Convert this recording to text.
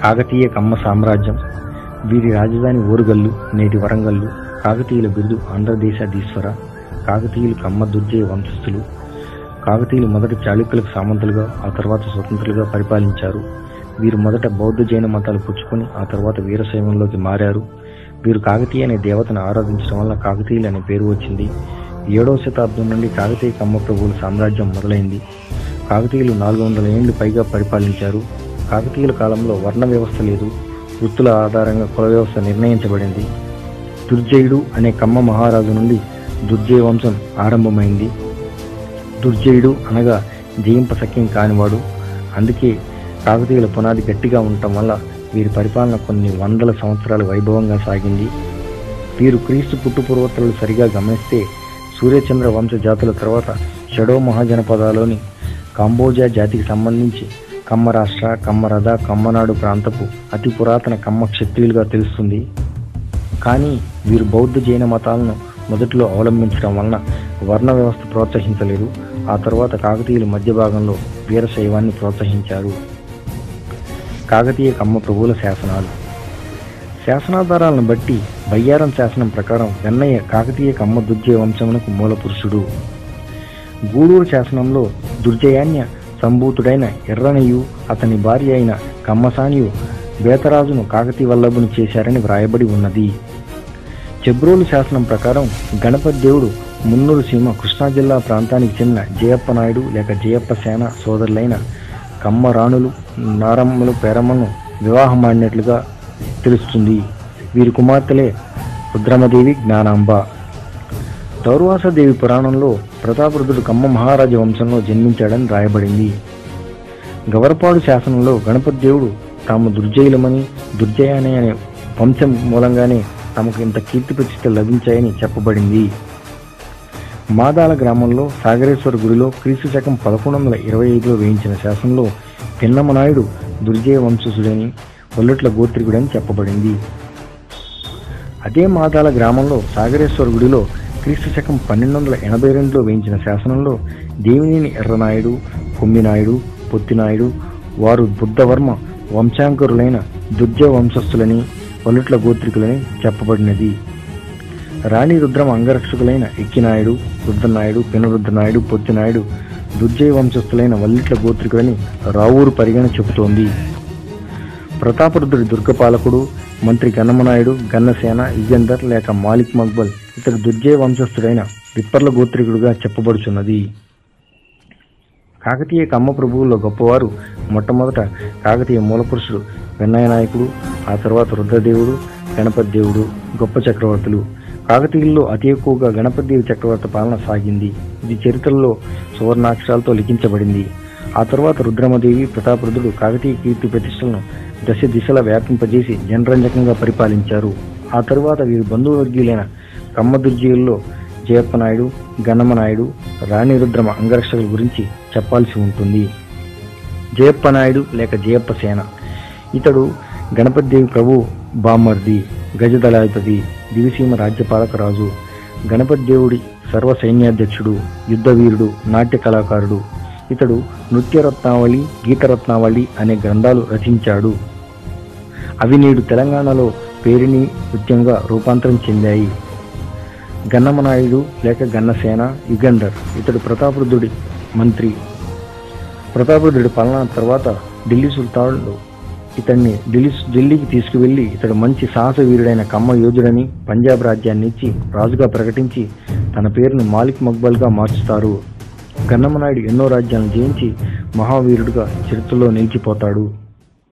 కాకతీయ కమ్మ సామ్రాజ్యం. వీరి రాజధాని ఓరుగల్లు, నేటి వరంగల్లు. కాకతీయుల బిరుదు ఆంధ్రదేశాధీశ్వర. కాకతీయులు కమ్మ దుర్జయ వంశస్థులు. కాకతీయులు మొదట చాళుక్యులకు సామంతులుగా, ఆ తర్వాత స్వతంత్రులుగా పరిపాలించారు. వీరు మొదట బౌద్ధ జైన మతాలు పుచ్చుకొని ఆ తర్వాత వీరశైవంలోకి మారారు. వీరు కాకతీయ అనే దేవతను ఆరాధించడం వల్ల కాకతీయులు అనే పేరు వచ్చింది. 7వ శతాబ్దం నుండి కాకతీయ కమ్మ ప్రభువుల సామ్రాజ్యం మొదలైంది. కాకతీయులు 400 ఏళ్లు పైగా పరిపాలించారు. కాకతీయుల కాలంలో వర్ణ వ్యవస్థ లేదు. వృత్తుల ఆధారంగా కుల వ్యవస్థ నిర్ణయించబడింది. దుర్జయుడు అనే కమ్మ మహారాజు నుండి దుర్జయ వంశం ఆరంభమైంది. దుర్జయుడు అనగా జయింపశక్యం కానివాడు. అందుకే కాకతీయుల పునాది గట్టిగా ఉండటం వల్ల వీరి పరిపాలన కొన్ని వందల సంవత్సరాలు వైభవంగా సాగింది. వీరు క్రీస్తు పుట్టుపూర్వోత్తరాలు సరిగా గమనిస్తే సూర్యచంద్ర వంశ జాతుల తర్వాత షడో మహాజనపదాలోని కాంబోజా జాతికి సంబంధించి కమ్మ రాష్ట్ర, కమ్మరథ, కమ్మనాడు ప్రాంతపు అతి పురాతన కమ్మ క్షత్రియులుగా తెలుస్తుంది. కానీ వీరు బౌద్ధ జైన మతాలను మొదట్లో అవలంబించడం వలన వర్ణ వ్యవస్థ ప్రోత్సహించలేదు. ఆ తర్వాత కాకతీయులు మధ్య భాగంలో వీరశైవాన్ని ప్రోత్సహించారు. కాకతీయ కమ్మ ప్రభువుల శాసనాలు. శాసనాధారాలను బట్టి బయ్యారం శాసనం ప్రకారం వెన్నయ్య కాకతీయ కమ్మ దుర్జయ వంశమునకు మూల పురుషుడు. గూడూరు శాసనంలో దుర్జయాన్య సంభూతుడైన ఎర్రనయ్యు అతని భార్య అయిన కమ్మసానియు బేతరాజును కాకతీయ వల్లభుని చేశారని వ్రాయబడి ఉన్నది. చెబ్రోలు శాసనం ప్రకారం గణపతి దేవుడు మున్నూరు సీమ కృష్ణా జిల్లా ప్రాంతానికి చెందిన జయప్ప నాయుడు లేక జయప్ప సేన సోదరులైన కమ్మ రాణులు నారమ్మలు పేరమ్మను వివాహమాడినట్లుగా తెలుస్తుంది. వీరి కుమార్తెలే రుద్రమదేవి, జ్ఞానాంబ. దౌర్వాసదేవి పురాణంలో ప్రతాపరుద్రుడు కమ్మ మహారాజ వంశంలో జన్మించాడని రాయబడింది. గవరపాడు శాసనంలో గణపతి దేవుడు తాము దుర్జయులమని, దుర్జయానే అనే వంశం మూలంగానే తమకు ఇంత కీర్తి ప్రతిష్టలు లభించాయని చెప్పబడింది. మాదాల గ్రామంలో సాగరేశ్వర గుడిలో క్రీస్తు శకం 1125లో వేయించిన శాసనంలో పిన్నమ నాయుడు దుర్జయ వంశస్థుడని, ఒల్లట్ల గోత్రికుడని చెప్పబడింది. అదే మాదాల గ్రామంలో సాగరేశ్వర గుడిలో క్రీస్తు శకం 1282లో వేయించిన శాసనంలో దేవినేని ఎర్రనాయుడు, కొమ్మినాయుడు, పొత్తినాయుడు వారు బుద్ధవర్మ వంశాంకరులైన దుర్జయ వంశస్థులని, ఒల్లట్ల గోత్రికులని చెప్పబడినది. రాణి రుద్రమ అంగరక్షకులైన ఎక్కినాయుడు, రుద్రనాయుడు, పినరుద్రనాయుడు, పొత్తినాయుడు దుర్జయ వంశస్థులైన వల్లిట్ల గోత్రికులని రావూరు పరిగణ చెబుతోంది. ప్రతాపరుద్రుడి దుర్గపాలకుడు మంత్రి గన్నమనాయుడు, గన్నసేన, యుగంధర్ లేక మాలిక్ మక్బల్ ఇతడు దుర్జయ వంశస్థుడైన విప్పర్ల గోత్రికుడుగా చెప్పబడుచున్నది. కాకతీయ కమ్మ ప్రభువుల్లో గొప్పవారు మొట్టమొదట కాకతీయ మూలపురుషుడు వెన్నయ్య నాయకుడు, ఆ తర్వాత రుద్రదేవుడు, గణపతి దేవుడు గొప్ప చక్రవర్తులు. కాకతీయుల్లో అతి ఎక్కువగా గణపతి దేవి చక్రవర్తి పాలన సాగింది. ఇది చరిత్రలో సువర్ణాక్షరాలతో లిఖించబడింది. ఆ తర్వాత రుద్రమదేవి, ప్రతాపరుద్రుడు కాకతీయ కీర్తి ప్రతిష్టలను దశ దిశలా వ్యాపింపజేసి జనరంజకంగా పరిపాలించారు. ఆ తరువాత వీరి బంధువర్గీయులైన కమ్మ దుర్జయుల్లో జయప్ప నాయుడు, గన్నమ నాయుడు, రాణి రుద్రమ అంగరక్షకుల గురించి చెప్పాల్సి ఉంటుంది. జయప్ప నాయుడు లేక జయప్ప సేన ఇతడు గణపతి దేవి ప్రభు బామ్మర్ది, గజదళాధిపతి, దివిసీమ రాజ్యపాలక రాజు. గణపతి దేవుడి సర్వ సైన్యాధ్యక్షుడు, యుద్ధవీరుడు, నాట్య కళాకారుడు. ఇతడు నృత్యరత్నావళి, గీతరత్నావళి అనే గ్రంథాలు రచించాడు. అవి నేడు తెలంగాణలో పేరిణి నృత్యంగా రూపాంతరం చెందాయి. గన్నమనాయుడు లేక గన్నసేన యుగంధర్ ఇతడు ప్రతాపరుద్రుడి మంత్రి. ప్రతాపరుద్రుడి పాలన తర్వాత ఢిల్లీ సుల్తాన్లు ఇతన్ని ఢిల్లీకి తీసుకువెళ్లి ఇతడు మంచి సాహస వీరుడైన కమ్మ యోధుడని పంజాబ్ రాజ్యాన్ని ఇచ్చి రాజుగా ప్రకటించి తన పేరును మాలిక్ మక్బల్గా మార్చుతారు. గన్నమనాయుడు ఎన్నో రాజ్యాలను జయించి మహావీరుడుగా చరిత్రలో నిలిచిపోతాడు.